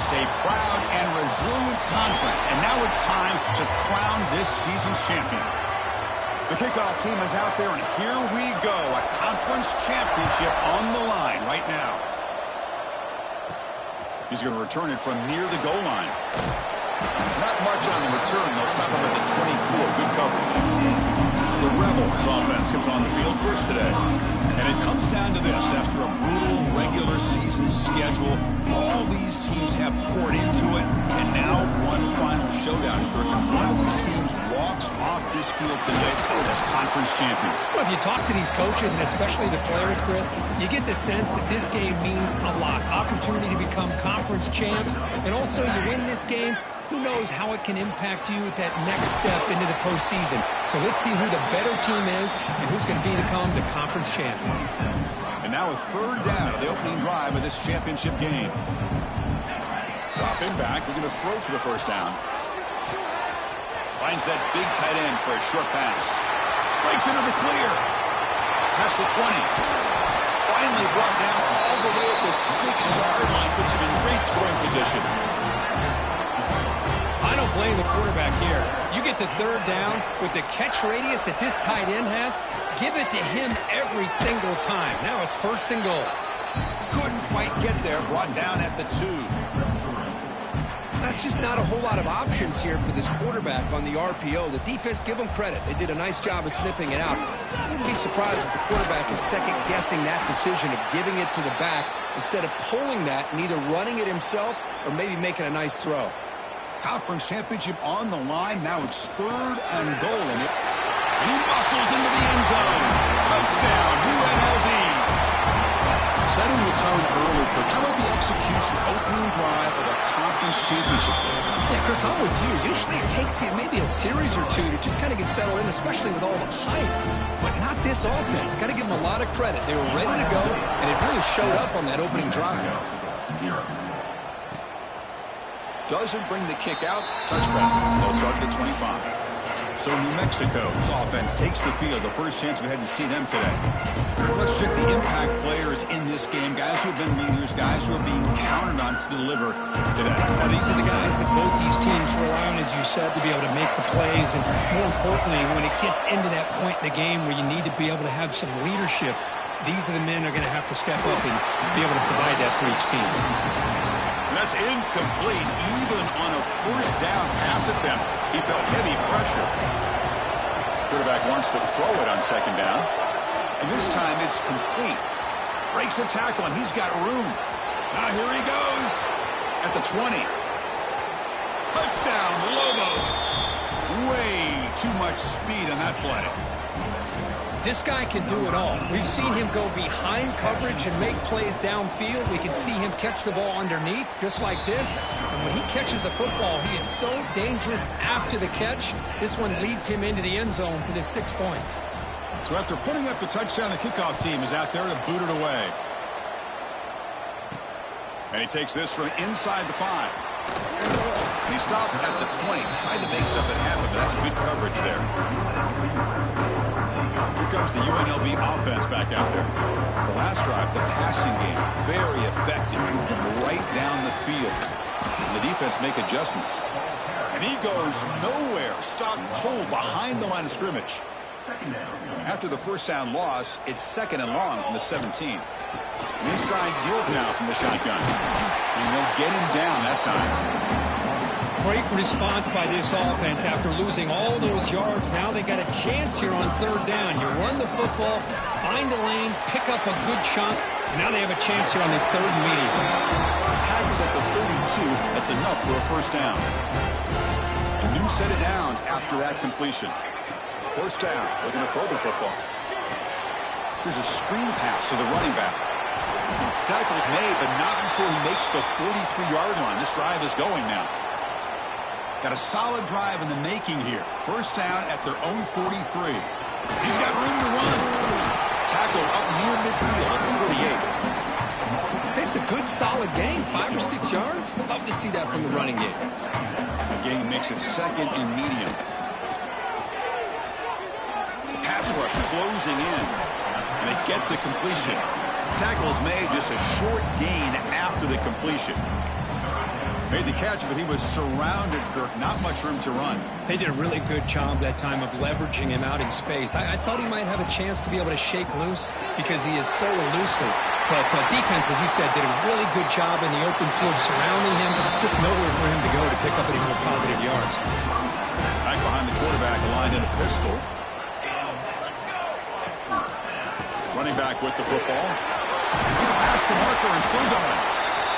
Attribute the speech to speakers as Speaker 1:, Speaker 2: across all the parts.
Speaker 1: faced a proud and resilient conference, and now it's time to crown this season's champion. The kickoff team is out there, and here we go. A conference championship on the line right now. He's going to return it from near the goal line. Not much on the return. They'll stop him at the 24. Good coverage. The Rebels offense comes on the field first today. And it comes down to this. After a brutal regular season schedule, all these teams have poured into it. And now one final showdown. One of these teams walks off this field today as conference champions.
Speaker 2: Well, if you talk to these coaches, and especially the players, Chris, you get the sense that this game means a lot. Opportunity to become conference champs. And also, you win this game, who knows how it can impact you at that next step into the postseason. So let's see who the better team is and who's going to become the conference champion.
Speaker 1: And now a third down of the opening drive of this championship game. Dropping back, we're going to throw for the first down. Finds that big tight end for a short pass. Breaks into the clear. Past the 20. Finally brought down all the way at the 6-yard line. Puts him in great scoring position.
Speaker 2: I don't blame the quarterback here. You get the third down with the catch radius that this tight end has, give it to him every single time. Now it's first and goal.
Speaker 1: Couldn't quite get there. Brought down at the 2.
Speaker 2: That's just not a whole lot of options here for this quarterback on the RPO. The defense, give them credit. They did a nice job of sniffing it out. I wouldn't be surprised if the quarterback is second-guessing that decision of giving it to the back instead of pulling that and either running it himself or maybe making a nice throw.
Speaker 1: Conference championship on the line. Now it's third and goal in it. And he muscles into the end zone. Touchdown, UNLV. Setting the tone early. How about the execution? Opening drive of a conference championship game.
Speaker 2: Yeah, Chris, I'm with you. Usually it takes you maybe a series or two to just kind of get settled in, especially with all the hype. But not this offense. Got to give them a lot of credit. They were ready to go, and it really showed up on that opening drive.
Speaker 1: Doesn't bring the kick out. Touchback. They'll start at the 25. So New Mexico's offense takes the field. The first chance we had to see them today. Let's check the impact players in this game. Guys who have been leaders, guys who are being counted on to deliver today.
Speaker 2: Now, these are the guys that both these teams rely on, as you said, to be able to make the plays. And more importantly, when it gets into that point in the game where you need to be able to have some leadership, these are the men who are going to have to step up and be able to provide that for each team.
Speaker 1: That's incomplete. Even on a first down pass attempt, he felt heavy pressure. Quarterback wants to throw it on second down. And this time it's complete. Breaks a tackle, and he's got room. Now here he goes at the 20. Touchdown, Lobos. Way too much speed on that play.
Speaker 2: This guy can do it all. We've seen him go behind coverage and make plays downfield. We can see him catch the ball underneath, just like this. And when he catches the football, he is so dangerous after the catch. This one leads him into the end zone for the 6 points.
Speaker 1: So after putting up the touchdown, the kickoff team is out there to boot it away. And he takes this from inside the 5. And he stopped at the 20. Tried to make something happen, but that's good coverage there. Here comes the UNLV offense back out there. The last drive, the passing game, very effective. Moving right down the field. And the defense make adjustments. And he goes nowhere. Stopped cold behind the line of scrimmage. After the first down loss, it's second and long from the 17. An inside give now from the shotgun. And they'll get him down that time.
Speaker 2: Great response by this offense after losing all those yards. Now they got a chance here on third down. You run the football, find a lane, pick up a good chunk, and now they have a chance here on this third and medium.
Speaker 1: Tackled at the 32. That's enough for a first down. A new set of downs after that completion. First down. Looking to throw the football. Here's a screen pass to the running back. Tackle's made, but not before he makes the 43-yard line. This drive is going now. Got a solid drive in the making here. First down at their own 43. He's got room to run. Tackle up near midfield at the 48.
Speaker 2: It's a good, solid game. 5 or 6 yards. Love to see that from the running game.
Speaker 1: The game makes it second and medium. Pass rush closing in. And they get the completion. Tackle is made, just a short gain after the completion. Made the catch, but he was surrounded, Kirk. Not much room to run.
Speaker 2: They did a really good job that time of leveraging him out in space. I thought he might have a chance to be able to shake loose because he is so elusive. But defense, as you said, did a really good job in the open field surrounding him. Just nowhere for him to go to pick up any more positive yards.
Speaker 1: Back behind the quarterback, aligned in a pistol. Running back with the football. He's past the marker and still going.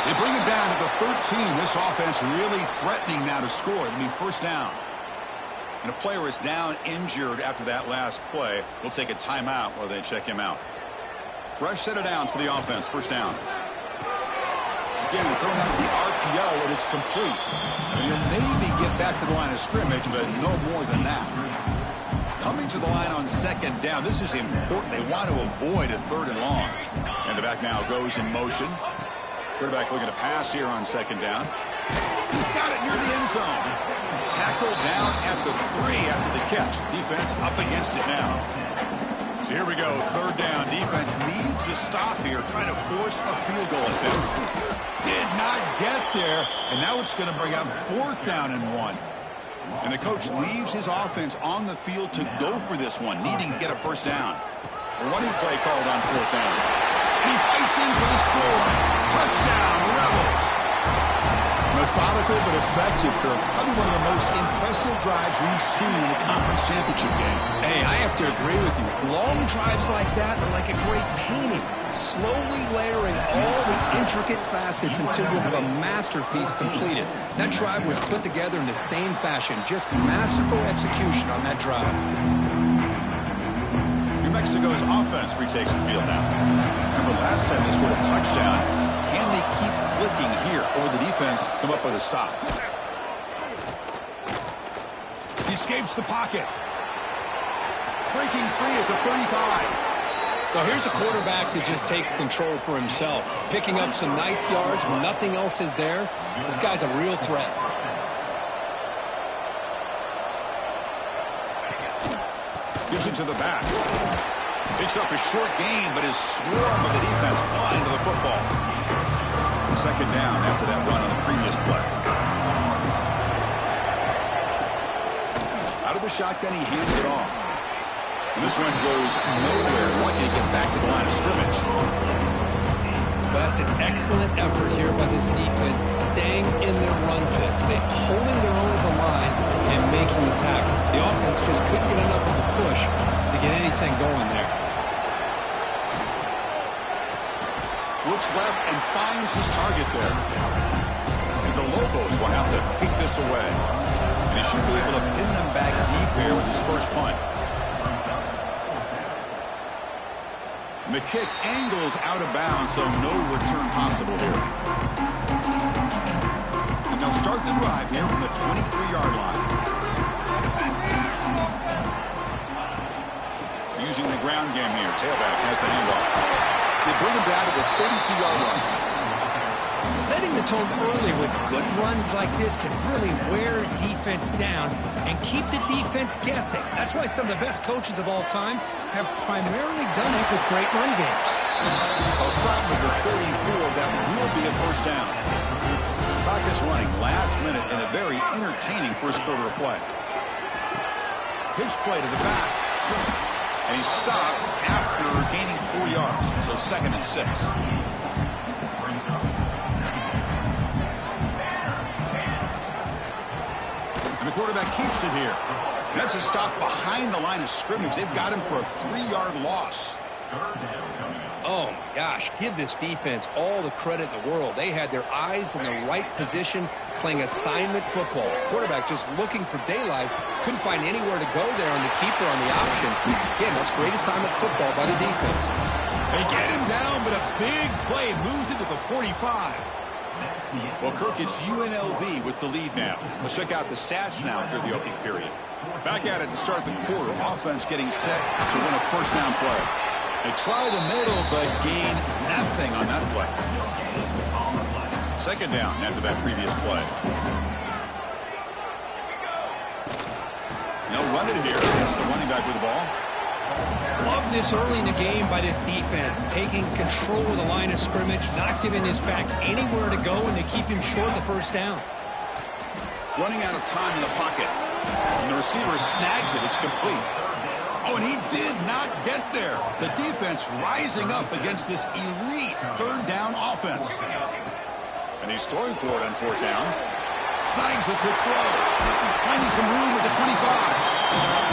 Speaker 1: They bring it down to the 13. This offense really threatening now to score. It'll be first down. And a player is down injured after that last play. We'll take a timeout while they check him out. Fresh set of downs for the offense. First down. Again, we're throwing out the RPO, and it's complete. And he'll maybe get back to the line of scrimmage, but no more than that. Coming to the line on second down. This is important. They want to avoid a third and long. And the back now goes in motion. Quarterback looking to pass here on second down. He's got it near the end zone. Tackled down at the 3 after the catch. Defense up against it now. So here we go. Third down. Defense needs a stop here. Trying to force a field goal attempt. Did not get there. And now it's going to bring out fourth down and 1. And the coach leaves his offense on the field to go for this one, needing to get a first down. A running play called on fourth down. He fights in for the score. Touchdown, Rebels. Methodical but effective, Kirk. Probably one of the most impressive drives we've seen in the conference championship game.
Speaker 2: Hey, I have to agree with you. Long drives like that are like a great painting. Slowly layering all the intricate facets until you have a masterpiece completed. That drive was put together in the same fashion. Just masterful execution on that drive.
Speaker 1: New Mexico's offense retakes the field now. Remember last time they scored a touchdown. Can they keep clicking here, or will the defense come up with a stop? He escapes the pocket. Breaking free at the 35.
Speaker 2: Well, here's a quarterback that just takes control for himself. Picking up some nice yards when nothing else is there. This guy's a real threat.
Speaker 1: Gives it to the back. Picks up a short gain, but is swarmed with the defense flying to the football. Second down after that run on the previous play. Out of the shotgun, he hands it off. And this one goes nowhere. Lucky to get back to the line of scrimmage.
Speaker 2: Well, that's an excellent effort here by this defense, staying in their run fits. They're holding their own at the line and making the tackle. The offense just couldn't get enough of a push to get anything going there.
Speaker 1: Looks left and finds his target there. And the Lobos will have to kick this away. And he should be able to pin them back deep here with his first punt. And the kick angles out of bounds, so no return possible here. And they'll start the drive here from the 23-yard line. Using the ground game here. Tailback has the handoff. They bring him down to the 32-yard line.
Speaker 2: Setting the tone early with good runs like this can really wear defense down and keep the defense guessing. That's why some of the best coaches of all time have primarily done it with great run games.
Speaker 1: I'll start with the 34. That will be a first down. Clock is running last minute in a very entertaining first quarter of play. Pitch play to the back. And he stopped after gaining 4 yards. So second and 6. And the quarterback keeps it here. That's a stop behind the line of scrimmage. They've got him for a 3-yard loss.
Speaker 2: Oh, my gosh. Give this defense all the credit in the world. They had their eyes in the right position, playing assignment football. Quarterback just looking for daylight. Couldn't find anywhere to go there on the keeper on the option. Again, that's great assignment football by the defense.
Speaker 1: They get him down, but a big play moves into the 45. Well, Kirk, it's UNLV with the lead now. Let's check out the stats now through the opening period. Back at it to start the quarter. Offense getting set to win a first down play. They try the middle, but gain nothing on that play. Second down after that previous play. They'll run it here. It's the running back with the ball.
Speaker 2: Love this early in the game by this defense, taking control of the line of scrimmage, not giving this back anywhere to go, and they keep him short of the first down.
Speaker 1: Running out of time in the pocket. And the receiver snags it. It's complete. Oh, and he did not get there. The defense rising up against this elite third down offense. And he's throwing for it on fourth down. Snags the quick throw. Finding some room at the 25.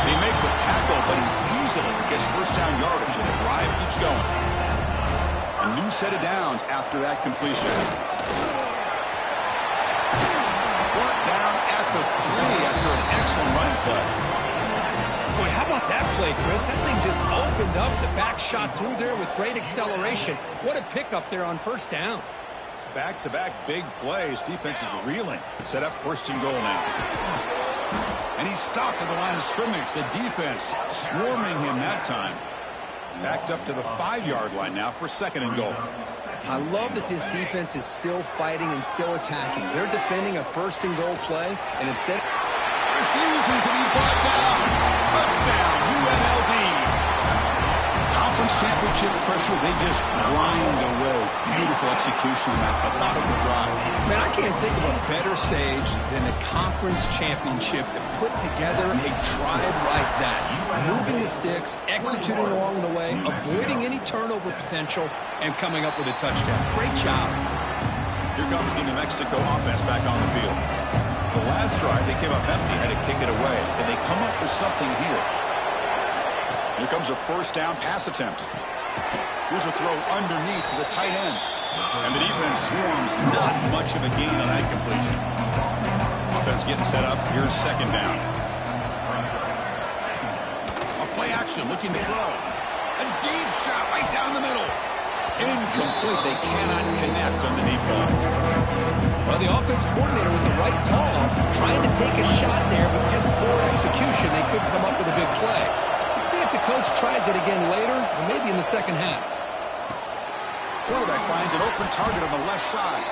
Speaker 1: They make the tackle, but he easily gets first down yardage, and the drive keeps going. A new set of downs after that completion. Brought down at the 3 after an excellent running play.
Speaker 2: Boy, how about that play, Chris? That thing just opened up. The back shot through there with great acceleration. What a pickup there on first down.
Speaker 1: Back-to-back big plays. Defense is reeling. Set up first and goal now. And he's stopped at the line of scrimmage. The defense swarming him that time. Backed up to the 5-yard line now for second and goal.
Speaker 2: I love that this defense is still fighting and still attacking. They're defending a first and goal play, and instead
Speaker 1: refusing to be brought down. Touchdown, UNLV. Conference championship pressure, they just grind away. Beautiful execution on that methodical drive.
Speaker 2: Man, I can't think of a better stage than the conference championship to put together a drive like that. Moving the sticks, executing along the way, avoiding any turnover potential, and coming up with a touchdown. Great job.
Speaker 1: Here comes the New Mexico offense back on the field. The last drive, they came up empty, had to kick it away. Can they come up with something here? Here comes a first down pass attempt. Here's a throw underneath to the tight end. And the defense swarms. Not much of a gain on that completion. Offense getting set up. Here's second down. A play action looking to throw. A deep shot right down the middle. Incomplete. They cannot connect on the deep ball.
Speaker 2: Well, the offense coordinator with the right call, trying to take a shot there, but just poor execution. They couldn't come up with a big play. Let's see if the coach tries it again later, or maybe in the second half.
Speaker 1: Quarterback finds an open target on the left side.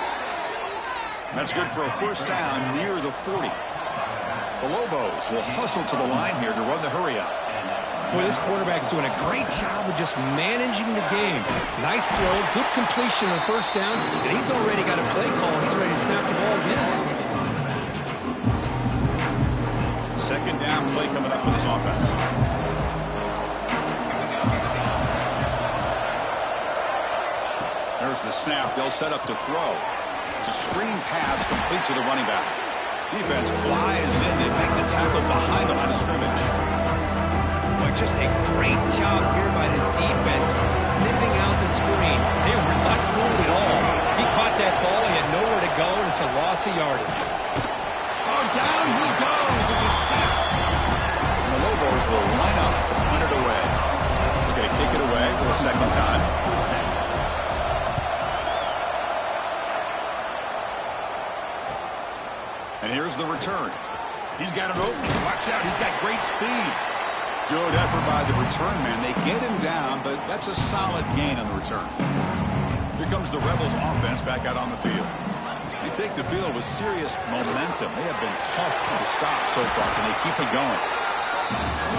Speaker 1: That's good for a first down near the 40. The Lobos will hustle to the line here to run the hurry up.
Speaker 2: Boy, this quarterback's doing a great job of just managing the game. Nice throw, good completion on first down, and he's already got a play call. He's ready to snap the ball again.
Speaker 1: Second down play coming up for this offense. There's the snap. They'll set up to throw. It's a screen pass complete to the running back. Defense flies in. They make the tackle behind the line of scrimmage.
Speaker 2: Boy, just a great job here by this defense, sniffing out the screen. They were not fooled at all. He caught that ball. He had nowhere to go, and it's a loss of yardage.
Speaker 1: Oh, down he goes. It's a sack. And the Lobos will line up to punt it away. They're going to kick it away for the second time. And here's the return. He's got it open. Watch out. He's got great speed. Good effort by the return man. They get him down, but that's a solid gain on the return. Here comes the Rebels offense back out on the field. They take the field with serious momentum. They have been tough to stop so far. Can they keep it going?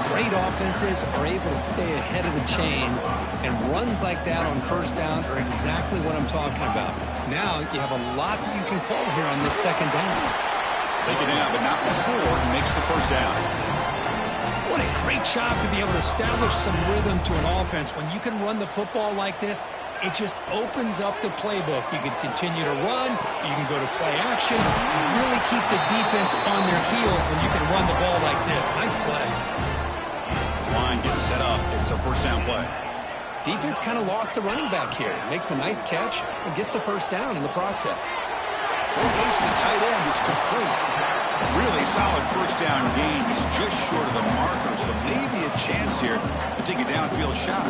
Speaker 2: Great offenses are able to stay ahead of the chains, and runs like that on first down are exactly what I'm talking about. Now you have a lot that you can call here on this second down.
Speaker 1: Take it down, but not before he makes the first down.
Speaker 2: What a great job to be able to establish some rhythm to an offense. When you can run the football like this, it just opens up the playbook. You can continue to run. You can go to play action. You really keep the defense on their heels when you can run the ball like this. Nice play.
Speaker 1: This line getting set up. It's a first down play.
Speaker 2: Defense kind of lost a running back here. Makes a nice catch and gets the first down in the process.
Speaker 1: Against the tight end is complete. Really solid first down gain. He's just short of the marker, so maybe a chance here to take a downfield shot.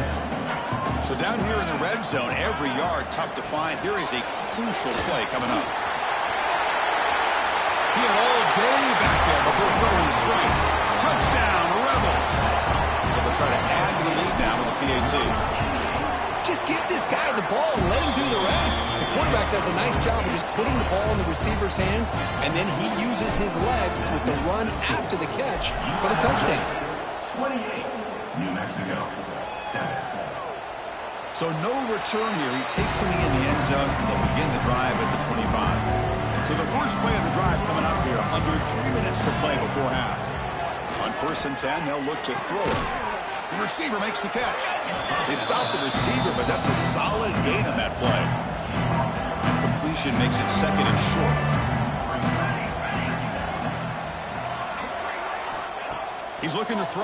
Speaker 1: So down here in the red zone, every yard tough to find. Here is a crucial play coming up. He had all day back there before throwing the strike. Touchdown, Rebels. They'll try to add to the lead now with the PAT.
Speaker 2: Just give this guy the ball and let him do the rest. The quarterback does a nice job of just putting the ball in the receiver's hands, and then he uses his legs with the run after the catch for the touchdown.
Speaker 3: New Mexico, 7.
Speaker 1: So no return here. He takes it in the end zone, and they'll begin the drive at the 25. So the first play of the drive coming up here, under 3 minutes to play before half. On 1st and 10, they'll look to throw it. The receiver makes the catch. They stop the receiver, but that's a solid gain on that play. And completion makes it 2nd and short. He's looking to throw.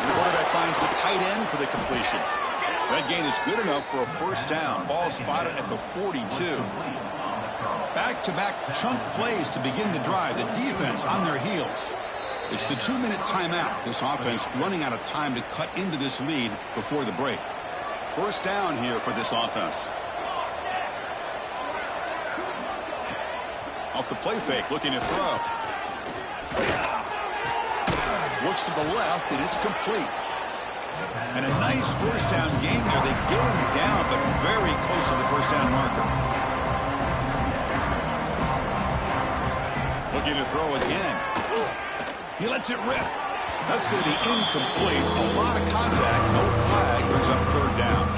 Speaker 1: And the quarterback finds the tight end for the completion. That gain is good enough for a 1st down. Ball spotted at the 42. Back-to-back chunk plays to begin the drive. The defense on their heels. It's the 2-minute timeout. This offense running out of time to cut into this lead before the break. 1st down here for this offense. Off the play fake, looking to throw. Looks to the left, and it's complete. And a nice 1st down gain there. They get him down, but very close to the 1st down marker. Looking to throw again. He lets it rip. That's going to be incomplete. A lot of contact, no flag, brings up 3rd down.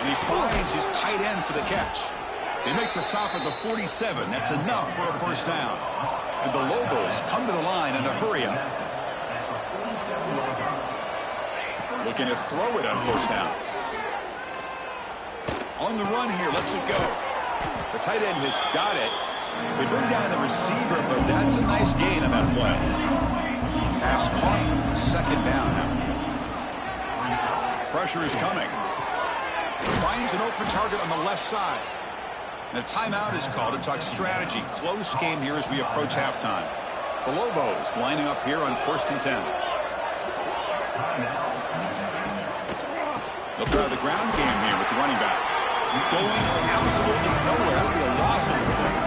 Speaker 1: And he finds his tight end for the catch. They make the stop at the 47. That's enough for a 1st down. And the Lobos come to the line in a hurry-up. Looking to throw it on 1st down. On the run here, lets it go. The tight end has got it. They bring down the receiver, but that's a nice gain on that play. Pass caught, 2nd down now. Pressure is coming. Finds an open target on the left side. And a timeout is called to talk strategy. Close game here as we approach halftime. The Lobos lining up here on 1st and 10. They'll try the ground game here with the running back. Going absolutely nowhere. That would be a loss of the play.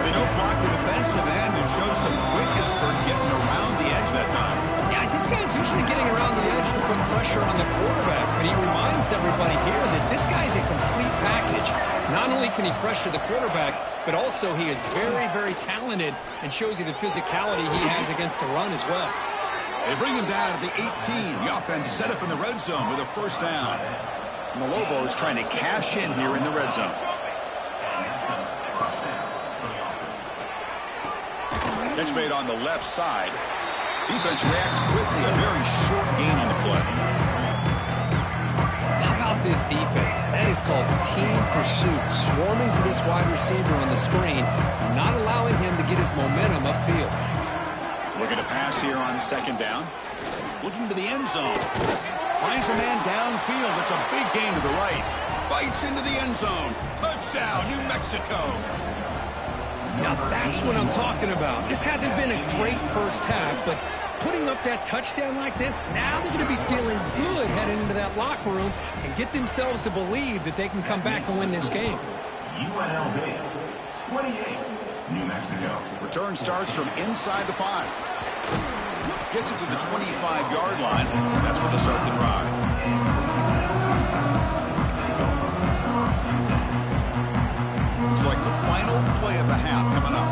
Speaker 1: They don't block the defensive end and show some quickness for getting around the edge that time.
Speaker 2: Yeah, this guy's usually getting around the edge to put pressure on the quarterback, but he reminds everybody here that this guy's a complete package. Not only can he pressure the quarterback, but also he is very, very talented and shows you the physicality he has against the run as well.
Speaker 1: They bring him down at the 18. The offense set up in the red zone with a 1st down. And the Lobos trying to cash in here in the red zone. Catch made on the left side. Defense reacts quickly. A very short gain on the play.
Speaker 2: How about this defense? That is called team pursuit. Swarming to this wide receiver on the screen, not allowing him to get his momentum upfield.
Speaker 1: Looking to pass here on 2nd down. Looking to the end zone. Finds a man downfield. It's a big gain to the right. Fights into the end zone. Touchdown, New Mexico.
Speaker 2: Now that's what I'm talking about. This hasn't been a great 1st half, but putting up that touchdown like this, now they're going to be feeling good heading into that locker room and get themselves to believe that they can come back and win this game.
Speaker 3: UNLV, 28, New Mexico.
Speaker 1: Return starts from inside the 5. Gets it to the 25-yard line. That's where they start the drive. Looks like the final play of the half coming up.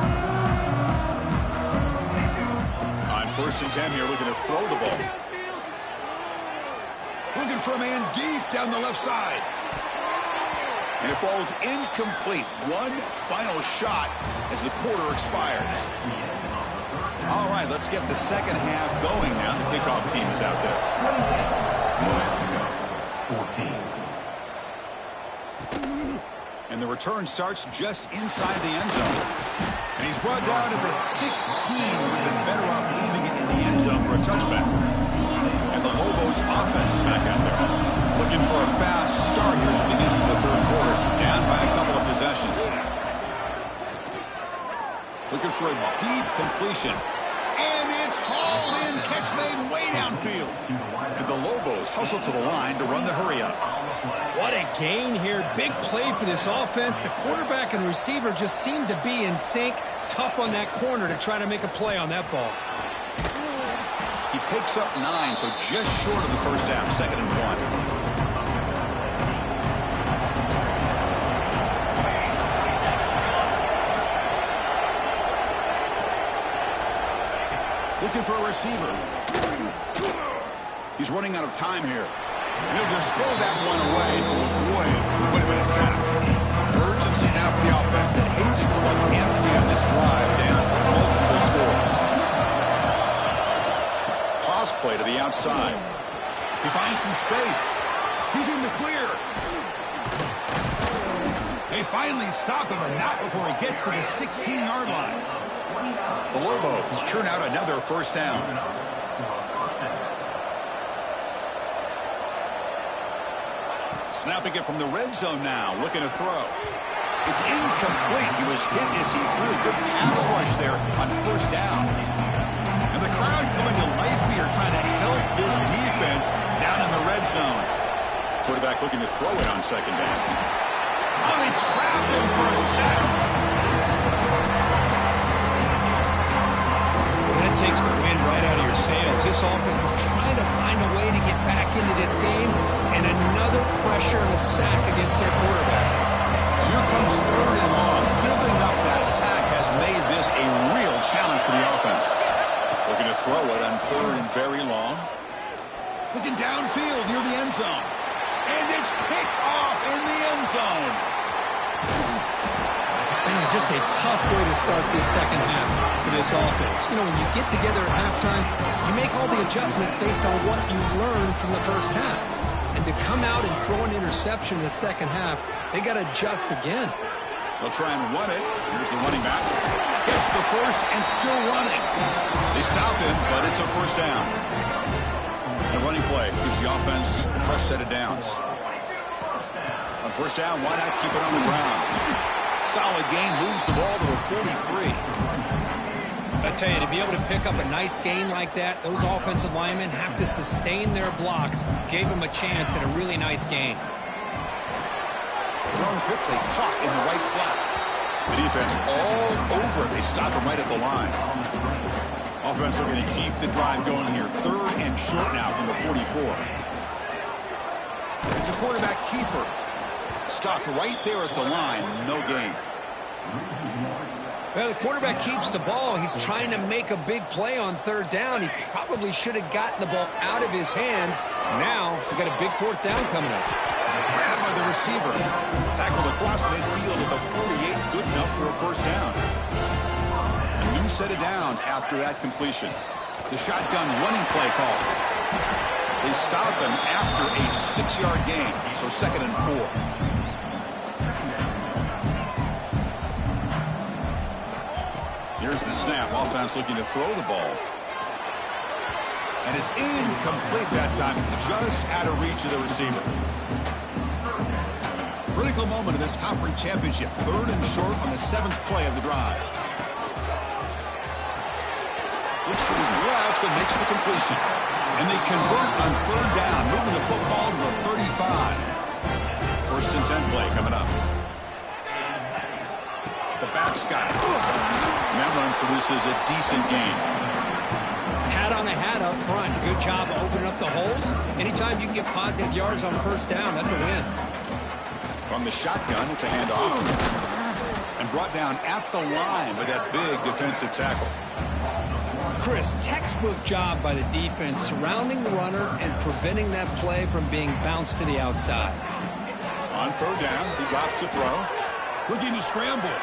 Speaker 1: On 1st and 10 here, looking to throw the ball. Looking for a man deep down the left side. And it falls incomplete. One final shot as the quarter expires. All right, let's get the 2nd half going now. The kickoff team is out there.
Speaker 3: New Mexico, 14.
Speaker 1: And the return starts just inside the end zone. And he's brought down to the 16. Would have been better off leaving it in the end zone for a touchback. And the Lobos offense is back out there. Looking for a fast start here at the beginning of the 3rd quarter. Down by a couple of possessions. Looking for a deep completion. And it's hauled in. Catch made way downfield. And the Lobos hustle to the line to run the hurry-up.
Speaker 2: What a gain here. Big play for this offense. The quarterback and receiver just seem to be in sync. Tough on that corner to try to make a play on that ball.
Speaker 1: He picks up 9, so just short of the 1st down. 2nd and 1. Looking for a receiver. He's running out of time here. And he'll just throw that one away to avoid what would have been a sack. Urgency now for the offense that hates to come up empty on this drive down multiple scores. Toss play to the outside. He finds some space. He's in the clear. They finally stop him, and not before he gets to the 16-yard line. The Lobos churn out another first down. Snapping it from the red zone now, looking to throw. It's incomplete. He was hit as he threw a good pass rush there on first down. And the crowd coming to life here, trying to help this defense down in the red zone. Quarterback looking to throw it on second down. Oh, they trap him for a sack.
Speaker 2: That takes the wind right out of your sails. This offense is trying to find a way to get back into this game, and another pressure and a sack against their quarterback.
Speaker 1: So here comes third and long. Giving up that sack has made this a real challenge for the offense. Looking to throw it on third and very long. Looking downfield near the end zone. And it's picked off in the end zone.
Speaker 2: Just a tough way to start this second half for this offense. You know, when you get together at halftime, you make all the adjustments based on what you learned from the first half. And to come out and throw an interception in the second half, they got to adjust again.
Speaker 1: They'll try and run it. Here's the running back. Gets the first and still running. They stop him, but it's a first down. The running play gives the offense a fresh set of downs. On first down, why not keep it on the ground? Solid gain, moves the ball to the 43.
Speaker 2: I tell you, to be able to pick up a nice gain like that, those offensive linemen have to sustain their blocks. Gave them a chance at a really nice gain.
Speaker 1: Thrown quickly, caught in the right flat. The defense all over. They stop him right at the line. Offense looking to keep the drive going here. Third and short now from the 44. It's a quarterback keeper. Stopped right there at the line. No gain.
Speaker 2: Well, the quarterback keeps the ball. He's trying to make a big play on third down. He probably should have gotten the ball out of his hands. Now, we got a big fourth down coming up.
Speaker 1: Grabbed by the receiver. Tackled across midfield at the 48. Good enough for a first down. A new set of downs after that completion. The shotgun running play call. They stop him after a 6-yard gain. So second and 4. Here's the snap. Offense looking to throw the ball. And it's incomplete that time. Just out of reach of the receiver. Critical moment of this conference championship. Third and short on the 7th play of the drive. Looks to his left and makes the completion. And they convert on third down, moving the football to the 35. First and 10 play coming up. The back's got it. And that run produces a decent gain.
Speaker 2: Hat on a hat up front. Good job of opening up the holes. Anytime you can get positive yards on first down, that's a win.
Speaker 1: From the shotgun, it's a handoff. And brought down at the line with that big defensive tackle.
Speaker 2: Chris, textbook job by the defense surrounding the runner and preventing that play from being bounced to the outside.
Speaker 1: On third down, he drops to throw. Looking to scramble.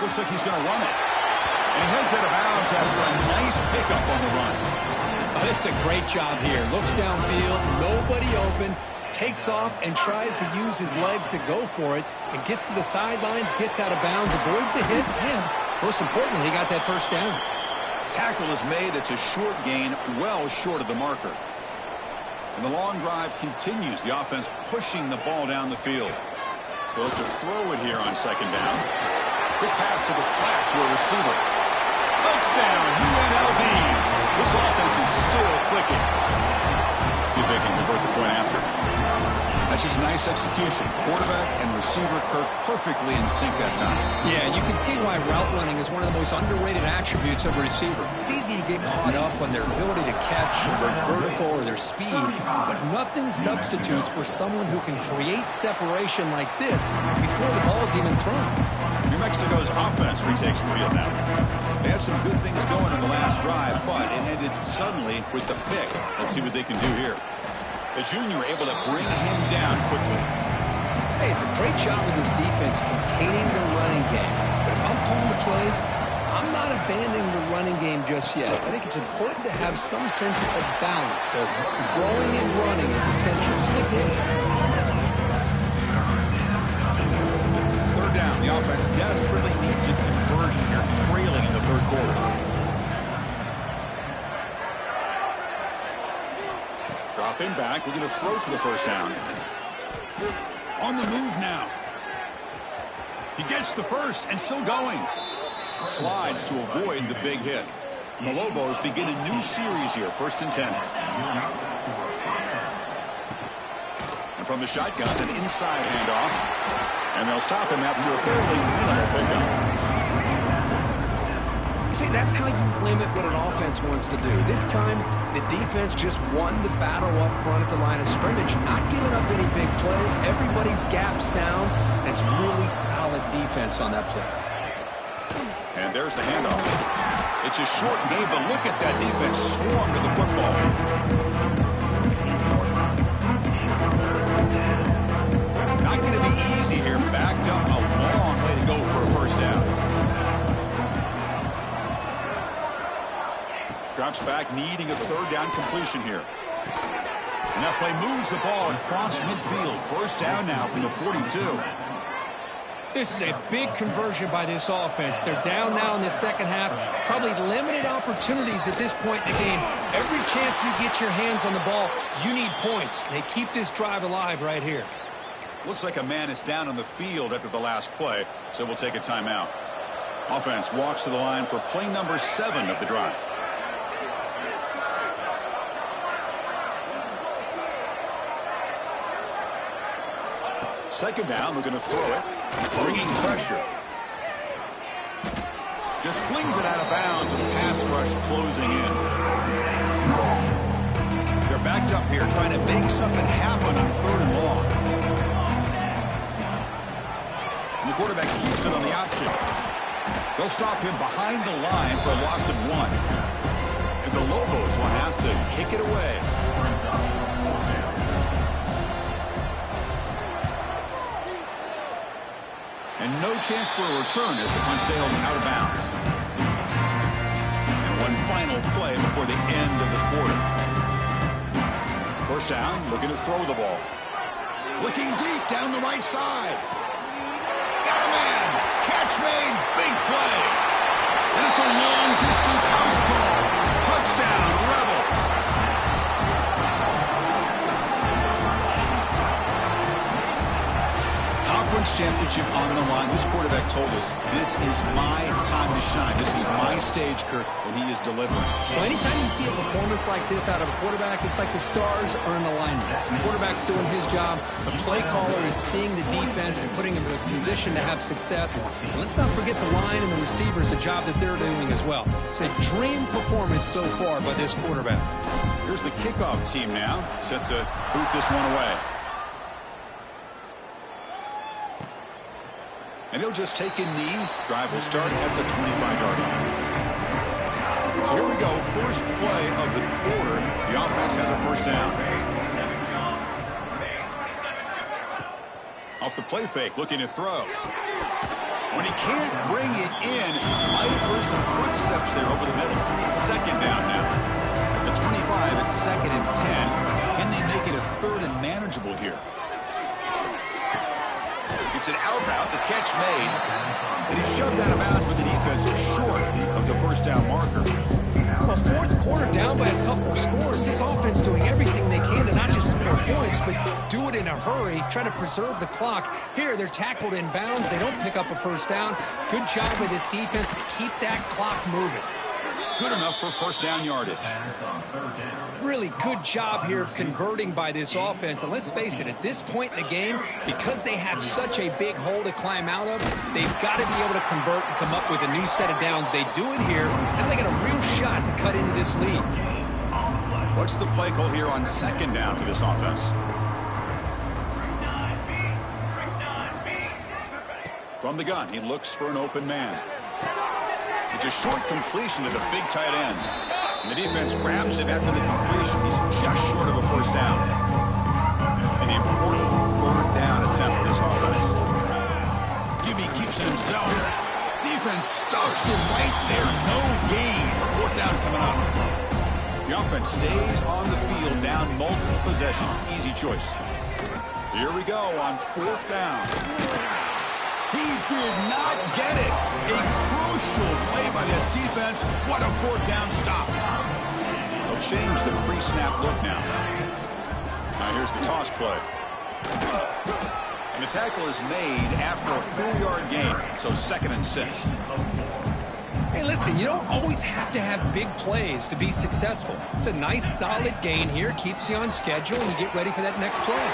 Speaker 1: Looks like he's going to run it. And he heads out of bounds after a nice pickup on the run.
Speaker 2: Oh, this is a great job here. Looks downfield, nobody open, takes off and tries to use his legs to go for it, and gets to the sidelines, gets out of bounds, avoids the hit, and most importantly, he got that first down.
Speaker 1: Tackle is made. It's a short gain, well short of the marker. And the long drive continues. The offense pushing the ball down the field. They'll look to throw it here on second down. Quick pass to the flat to a receiver. Touchdown, UNLV. This offense is still clicking. See if they can convert the point after. That's just nice execution. Quarterback and receiver Kirk perfectly in sync that time.
Speaker 2: Yeah, you can see why route running is one of the most underrated attributes of a receiver. It's easy to get caught up on their ability to catch, or their vertical, or their speed, but nothing substitutes for someone who can create separation like this before the ball is even thrown.
Speaker 1: New Mexico's offense retakes the field now. They had some good things going in the last drive, but it ended suddenly with the pick. Let's see what they can do here. The junior able to bring him down quickly.
Speaker 2: Hey, it's a great job of this defense containing the running game. But if I'm calling the plays, I'm not abandoning the running game just yet. I think it's important to have some sense of balance. So throwing and running is essential. Stick with it.
Speaker 1: Third down. The offense desperately needs a conversion here, trailing in the third quarter. Dropping back, looking to throw for the first down. On the move now. He gets the first and still going. Slides to avoid the big hit. And the Lobos begin a new series here, 1st and 10. And from the shotgun, an inside handoff. And they'll stop him after a fairly minimal pickup.
Speaker 2: See, that's how you limit what an offense wants to do. This time, the defense just won the battle up front at the line of scrimmage, not giving up any big plays. Everybody's gap sound, and it's really solid defense on that play.
Speaker 1: And there's the handoff. It's a short game, but look at that defense swarm to the football. Not going to be easy here. Backed up, a long way to go for a first down. Drops back, needing a third down completion here. And that play moves the ball across midfield. First down now from the 42.
Speaker 2: This is a big conversion by this offense. They're down now in the second half. Probably limited opportunities at this point in the game. Every chance you get your hands on the ball, you need points. They keep this drive alive right here.
Speaker 1: Looks like a man is down on the field after the last play, so we'll take a timeout. Offense walks to the line for play number 7 of the drive. Second down, we're going to throw it. Bringing pressure. Just flings it out of bounds with a pass rush closing in. They're backed up here trying to make something happen on 3rd and long. And the quarterback keeps it on the option. They'll stop him behind the line for a loss of 1. And the Lobos will have to kick it away. And no chance for a return as the punt sails out of bounds. And one final play before the end of the quarter. First down, looking to throw the ball. Looking deep down the right side. Got a man. Catch made. Big play. And it's a long-distance house call. Touchdown, Rebels. Conference championship on the line. This quarterback told us, this is my time to shine. This is my stage, Kirk, and he is delivering.
Speaker 2: Well, anytime you see a performance like this out of a quarterback, it's like the stars are in alignment. The quarterback's doing his job. The play caller is seeing the defense and putting him in a position to have success. And let's not forget the line and the receivers, a job that they're doing as well. It's a dream performance so far by this quarterback.
Speaker 1: Here's the kickoff team now, set to boot this one away. And he'll just take a knee. Drive will start at the 25-yard line. So here we go. First play of the quarter. The offense has a first down. Off the play fake, looking to throw. When he can't bring it in, might have heard some footsteps there over the middle. Second down now. At the 25, it's 2nd and 10. Can they make it a 3rd and manageable here? It's an out route, the catch made, and he's shoved out of bounds, but the defense is short of the first down marker.
Speaker 2: Well, 4th quarter down by a couple of scores. This offense doing everything they can to not just score points, but do it in a hurry, try to preserve the clock. Here, they're tackled in bounds. They don't pick up a first down. Good job by this defense to keep that clock moving.
Speaker 1: Good enough for first down yardage.
Speaker 2: Really good job here of converting by this offense. And let's face it, at this point in the game, because they have such a big hole to climb out of, they've got to be able to convert and come up with a new set of downs. They do it here. Now they got a real shot to cut into this lead.
Speaker 1: What's the play call here on 2nd down for this offense? From the gun, he looks for an open man. It's a short completion to the big tight end. And the defense grabs him after the completion. He's just short of a first down. An important third down attempt for this offense. Gibby keeps it himself. Defense stuffs him right there. No gain. Fourth down coming up. The offense stays on the field, down multiple possessions. Easy choice. Here we go on fourth down. He did not get it. A crucial play by this defense. What a fourth down stop. They'll change the pre-snap look now. Now here's the toss play. And the tackle is made after a 4-yard gain, so 2nd and 6.
Speaker 2: Hey, listen, you don't always have to have big plays to be successful. It's a nice, solid gain here. Keeps you on schedule, and you get ready for that next play.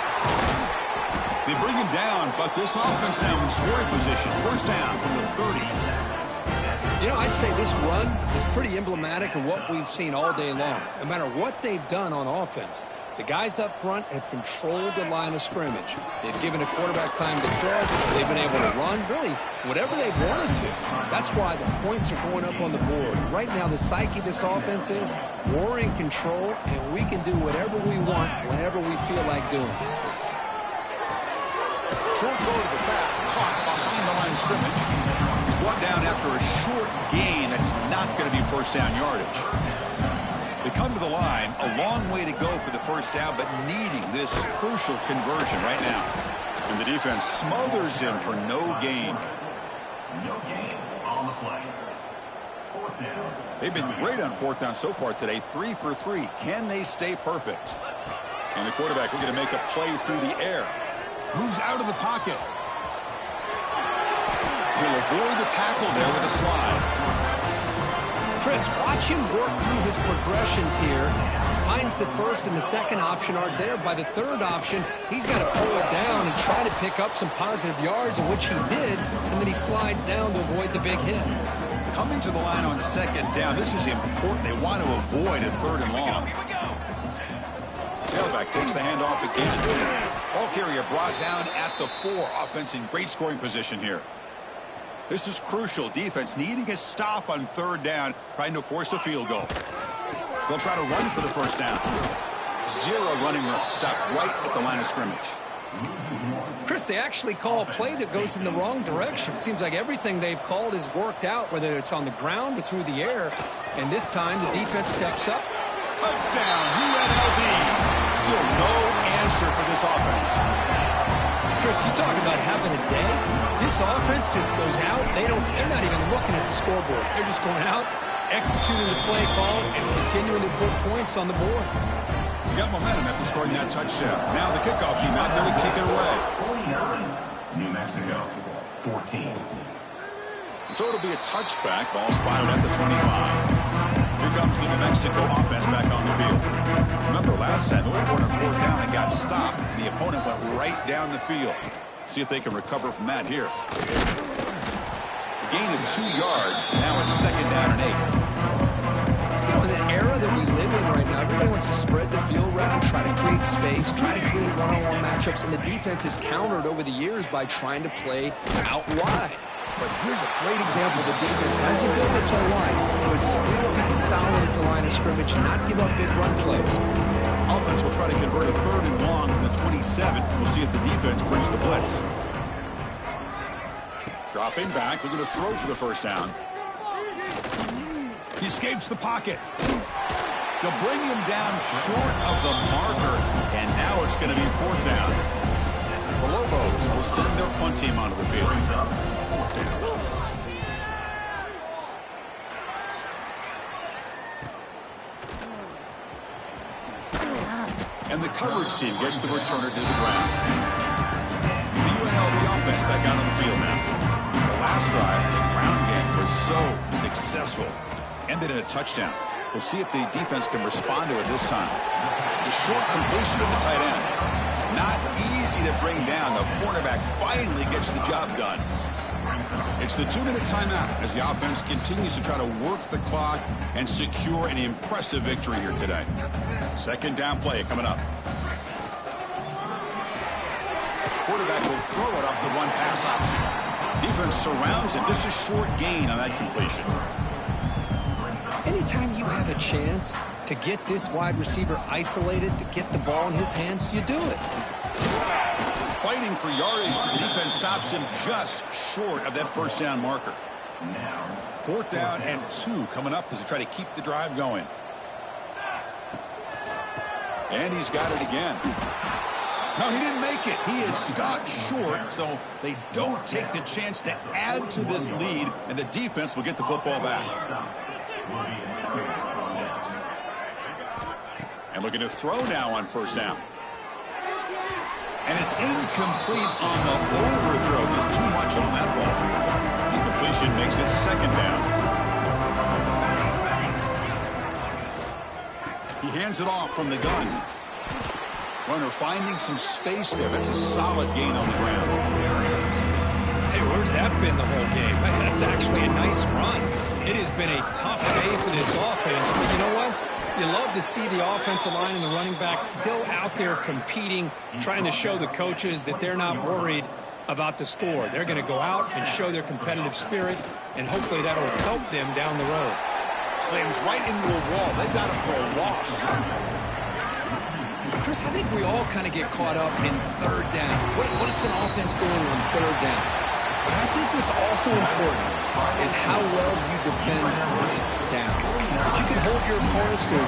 Speaker 1: They bring him down, but this offense now in scoring position. First down from the 30.
Speaker 2: You know, I'd say this run is pretty emblematic of what we've seen all day long. No matter what they've done on offense, the guys up front have controlled the line of scrimmage. They've given a quarterback time to throw. They've been able to run, really, whatever they've wanted to. That's why the points are going up on the board. Right now, the psyche of this offense is we're in control, and we can do whatever we want whenever we feel like doing it.
Speaker 1: Short throw to the back, caught behind the line of scrimmage. He's brought down after a short gain that's not going to be first down yardage. They come to the line, a long way to go for the first down, but needing this crucial conversion right now. And the defense smothers him for no gain.
Speaker 3: No gain on the play. Fourth down.
Speaker 1: They've been great on fourth down so far today, 3 for 3. Can they stay perfect? And the quarterback looking to make a play through the air. Moves out of the pocket. He'll avoid the tackle there with a slide.
Speaker 2: Chris, watch him work through his progressions here. Finds the first and the second option aren't there. By the third option, he's got to pull it down and try to pick up some positive yards, in which he did, and then he slides down to avoid the big hit.
Speaker 1: Coming to the line on second down, this is important. They want to avoid a third and long. Tailback takes the handoff again. Ball carrier brought down at the 4. Offense in great scoring position here. This is crucial. Defense needing a stop on third down, trying to force a field goal. They'll try to run for the first down. 0 running room. Stop right at the line of scrimmage.
Speaker 2: Chris, they actually call a play that goes in the wrong direction. Seems like everything they've called has worked out, whether it's on the ground or through the air. And this time, the defense steps up.
Speaker 1: Touchdown, UNLV. Still no answer for this offense.
Speaker 2: Chris, you talk about having a day. This offense just goes out. They're not even looking at the scoreboard. They're just going out, executing the play call, and continuing to put points on the board.
Speaker 1: You got momentum after scoring that touchdown. Now the kickoff team out there to kick it away.
Speaker 3: 49. New Mexico. 14.
Speaker 1: So it'll be a touchback. Ball spotted at the 25. Here comes the New Mexico offense back on the field. Remember last time, North Corner fourth down and got stopped. The opponent went right down the field. See if they can recover from that here. A gain of 2 yards. Now it's second down and 8.
Speaker 2: You know, in the era that we live in right now, everybody wants to spread the field around, try to create space, try to create one-on-one matchups, and the defense is countered over the years by trying to play out wide. But here's a great example. The defense has the ability to play wide, but still be solid at the line of scrimmage and not give up big run plays.
Speaker 1: Offense will try to convert a third and long from the 27. We'll see if the defense brings the blitz. Dropping back, looking to throw for the first down. He escapes the pocket. They'll bring him down short of the marker, and now it's going to be fourth down. The Lobos will send their punt team onto the field. And the coverage team gets the returner to the ground. The UNLV offense back out on the field now. The last drive, the ground game was so successful. Ended in a touchdown. We'll see if the defense can respond to it this time. The short completion of the tight end. Not easy to bring down. The cornerback finally gets the job done. It's the 2-minute timeout as the offense continues to try to work the clock and secure an impressive victory here today. Second down play coming up. Quarterback will throw it off the one pass option. Defense surrounds him. Just a short gain on that completion.
Speaker 2: Anytime you have a chance to get this wide receiver isolated, to get the ball in his hands, you do it.
Speaker 1: Fighting for yardage, but the defense stops him just short of that first down marker. 4th down and 2 coming up as they try to keep the drive going. And he's got it again. No, he didn't make it. He is stopped short, so they don't take the chance to add to this lead, and the defense will get the football back. And looking to throw now on 1st down. And it's incomplete on the overthrow. Just too much on that ball. Incompletion makes it 2nd down. He hands it off from the gun. Runner finding some space there. That's a solid gain on the ground.
Speaker 2: Hey, where's that been the whole game? That's actually a nice run. It has been a tough day for this offense, but you know what? You love to see the offensive line and the running back still out there competing, trying to show the coaches that they're not worried about the score. They're going to go out and show their competitive spirit, and hopefully that'll help them down the road.
Speaker 1: Slams right into a wall. They've got him for a loss.
Speaker 2: Chris, I think we all kind of get caught up in 3rd down. What's an offense doing on 3rd down? But I think what's also important is how well you defend 1st down. If you can hold your opponents to